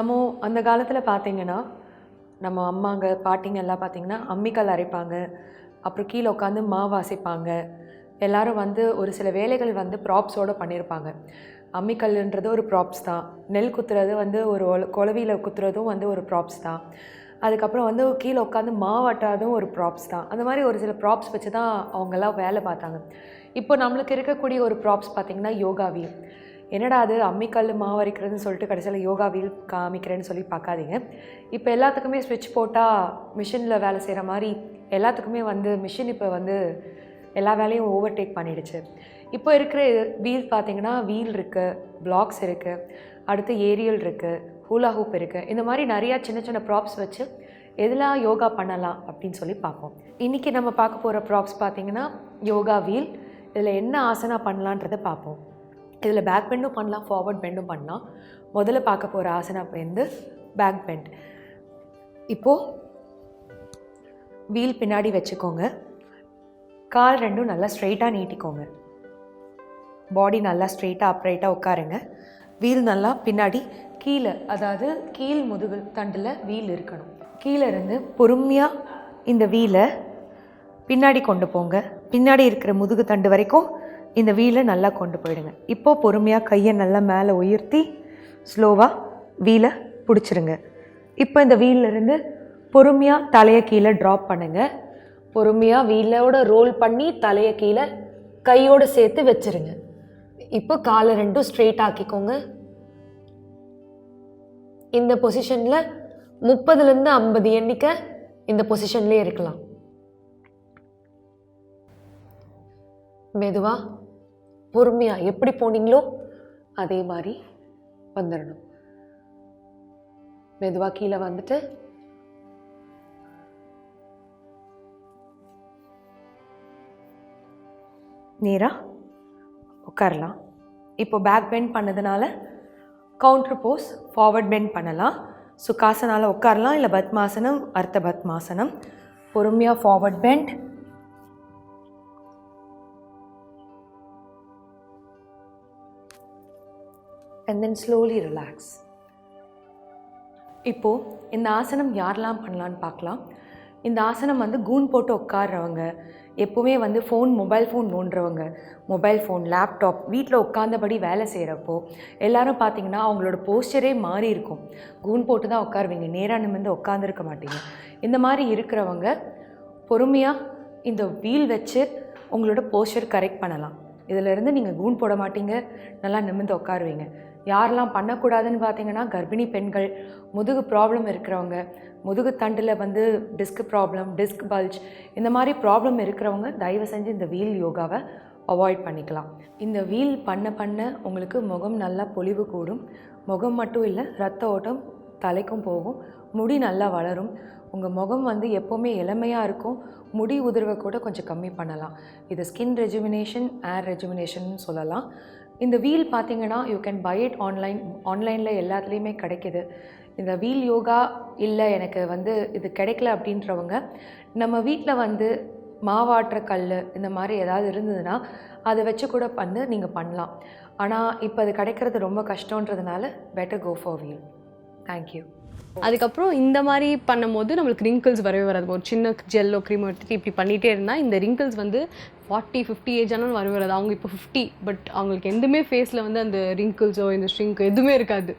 நம்ம அந்த காலத்தில் பார்த்தீங்கன்னா நம்ம அம்மாங்க பாட்டிங்க எல்லாம் பார்த்தீங்கன்னா அம்மிக்கல் அரைப்பாங்க, அப்புறம் கீழே உட்காந்து மாவு அசைப்பாங்க. எல்லாரும் வந்து ஒரு சில வேலைகள் வந்து ப்ராப்ஸோடு பண்ணியிருப்பாங்க. அம்மிக்கல்ன்றது ஒரு ப்ராப்ஸ் தான். நெல் குத்துறது வந்து ஒரு குளவியில் குத்துறதும் வந்து ஒரு ப்ராப்ஸ் தான். அதுக்கப்புறம் வந்து கீழே உட்காந்து மாவாட்டுறதும் ஒரு ப்ராப்ஸ் தான். அந்த மாதிரி ஒரு சில ப்ராப்ஸ் வச்சு தான் அவங்கெல்லாம் வேலை பார்த்தாங்க. இப்போ நம்மளுக்கு இருக்கக்கூடிய ஒரு ப்ராப்ஸ் பார்த்திங்கன்னா யோகா வீல். என்னடா அது அம்மிக்கல் மாவு அரைக்கிறதுன்னு சொல்லிட்டு கடைசியில் யோகா வீல் காமிக்கிறேன்னு சொல்லி பார்க்காதீங்க. இப்போ எல்லாத்துக்குமே ஸ்விட்ச் போட்டால் மிஷினில் வேலை செய்கிற மாதிரி எல்லாத்துக்குமே வந்து மிஷின் இப்போ வந்து எல்லா வேலையும் ஓவர்டேக் பண்ணிடுச்சு. இப்போ இருக்கிற வீல் பார்த்திங்கன்னா வீல் இருக்குது, பிளாக்ஸ் இருக்குது, அடுத்து ஏரியல் இருக்குது, ஹூலா ஹூப் இருக்குது. இந்த மாதிரி நிறையா சின்ன சின்ன ப்ராப்ஸ் வச்சு எதெல்லாம் யோகா பண்ணலாம் அப்படின்னு சொல்லி பார்ப்போம். இன்றைக்கி நம்ம பார்க்க போகிற ப்ராப்ஸ் பார்த்திங்கன்னா யோகா வீல். இதில் என்ன ஆசனா பண்ணலான்றதை பார்ப்போம். இதில் பேக் பெண்டும் பண்ணலாம், ஃபார்வர்ட் பெண்டும் பண்ணலாம். முதல்ல பார்க்க போகிற ஆசனா வந்து பேக் பெண்ட். இப்போது வீல் பின்னாடி வச்சுக்கோங்க. கால் ரெண்டும் நல்லா ஸ்ட்ரெயிட்டாக நீட்டிக்கோங்க. பாடி நல்லா ஸ்ட்ரெயிட்டாக அப்ரைட்டாக உட்காருங்க. வீல் நல்லா பின்னாடி கீழே, அதாவது கீழ் முதுகு தண்டில் வீல் இருக்கணும். கீழே இருந்து பொறுமையாக இந்த வீலை பின்னாடி கொண்டு போங்க. பின்னாடி இருக்கிற முதுகு தண்டு வரைக்கும் இந்த வீலை நல்லா கொண்டு போயிடுங்க. இப்போது பொறுமையாக கையை நல்லா மேலே உயர்த்தி ஸ்லோவாக வீலை பிடிச்சிருங்க. இப்போ இந்த வீலிருந்து பொறுமையாக தலையை கீழே ட்ராப் பண்ணுங்கள். பொறுமையாக வீலோட ரோல் பண்ணி தலையை கீழே கையோடு சேர்த்து வச்சுருங்க. இப்போ காலை ரெண்டும் ஸ்ட்ரெயிட் ஆக்கிக்கோங்க. இந்த பொசிஷனில் 30லேருந்து 50 எண்ணிக்கை இந்த பொசிஷன்லேயே இருக்கலாம். மெதுவாக பொறுமையாக எப்படி போனீங்களோ அதே மாதிரி வந்துடணும். மெதுவாக கீழே வந்துட்டு நேராக உட்காரலாம். இப்போ பேக் பெண்ட் பண்ணதுனால கவுண்டர் போஸ் ஃபார்வர்ட் பெண்ட் பண்ணலாம். சுகாசனால உட்காரலாம், இல்லை பத்மாசனம், அர்த்த பத்மாசனம். பொறுமையாக forward bend, and then slowly relax. இப்போது இந்த ஆசனம் யாரெல்லாம் பண்ணலான்னு பார்க்கலாம். இந்த ஆசனம் வந்து கூன் போட்டு உட்காடுறவங்க, எப்போவுமே வந்து மொபைல் ஃபோன் நோண்டுறவங்க, மொபைல் ஃபோன், லேப்டாப் வீட்டில் உட்காந்தபடி வேலை செய்கிறப்போ எல்லோரும் பார்த்திங்கன்னா அவங்களோட போஸ்டரே மாறி இருக்கும். கூன் போட்டு தான் உட்காருவீங்க, நேராக நிமிர்ந்து உட்காந்துருக்க மாட்டீங்க. இந்த மாதிரி இருக்கிறவங்க பொறுமையாக இந்த வீல் வச்சு உங்களோட போஸ்டர் கரெக்ட் பண்ணலாம். இதிலேருந்து நீங்கள் கூன் போட மாட்டீங்க, நல்லா நிமிர்ந்து உட்காருவீங்க. யாரெல்லாம் பண்ணக்கூடாதுன்னு பார்த்தீங்கன்னா கர்ப்பிணி பெண்கள், முதுகு ப்ராப்ளம் இருக்கிறவங்க, முதுகு தண்டில் வந்து டிஸ்க் ப்ராப்ளம், டிஸ்க் பல்ஜ், இந்த மாதிரி ப்ராப்ளம் இருக்கிறவங்க தயவு செஞ்சு இந்த வீல் யோகாவை அவாய்ட் பண்ணிக்கலாம். இந்த வீல் பண்ண உங்களுக்கு முகம் நல்லா பொலிவு கூடும். முகம் மட்டும் இல்லை, ரத்த ஓட்டம் தலைக்கும் போகும், முடி நல்லா வளரும். உங்கள் முகம் வந்து எப்போவுமே இளமையாக இருக்கும். முடி உதிர்வை கூட கொஞ்சம் கம்மி பண்ணலாம். இது ஸ்கின் ரெஜுமினேஷன், ஏர் ரெஜுமினேஷன் சொல்லலாம். இந்த வீல் பார்த்திங்கன்னா யூ கேன் பை இட் ஆன்லைனில் எல்லாத்துலேயுமே கிடைக்கிது. இந்த வீல் யோகா இல்லை எனக்கு வந்து இது கிடைக்கல அப்படின்றவங்க நம்ம வீட்டில் வந்து மாவாட்டுற கல் இந்த மாதிரி ஏதாவது இருந்ததுன்னா அதை வச்சு கூட வந்து நீங்கள் பண்ணலாம். ஆனால் இப்போ அது கிடைக்கிறது ரொம்ப கஷ்டன்றதுனால better go for wheel. Thank you. அதுக்கப்புறம் இந்த மாதிரி பண்ணும்போது நம்மளுக்கு ரிங்கிள்ஸ் வரவே வராது. ஒரு சின்ன ஜெல்லோ க்ரீம் எடுத்துகிட்டு இப்படி பண்ணிகிட்டே இருந்தால் இந்த ரிங்கிள்ஸ் வந்து 40-50 ஏஜ் ஆனாலும் வரவே வராது. அவங்க இப்போ 50, பட் அவங்களுக்கு எதுவுமே ஃபேஸில் வந்து அந்த ரிங்கிள்ஸோ இந்த ஸ்ட்ரிங்க் எதுவுமே இருக்காது.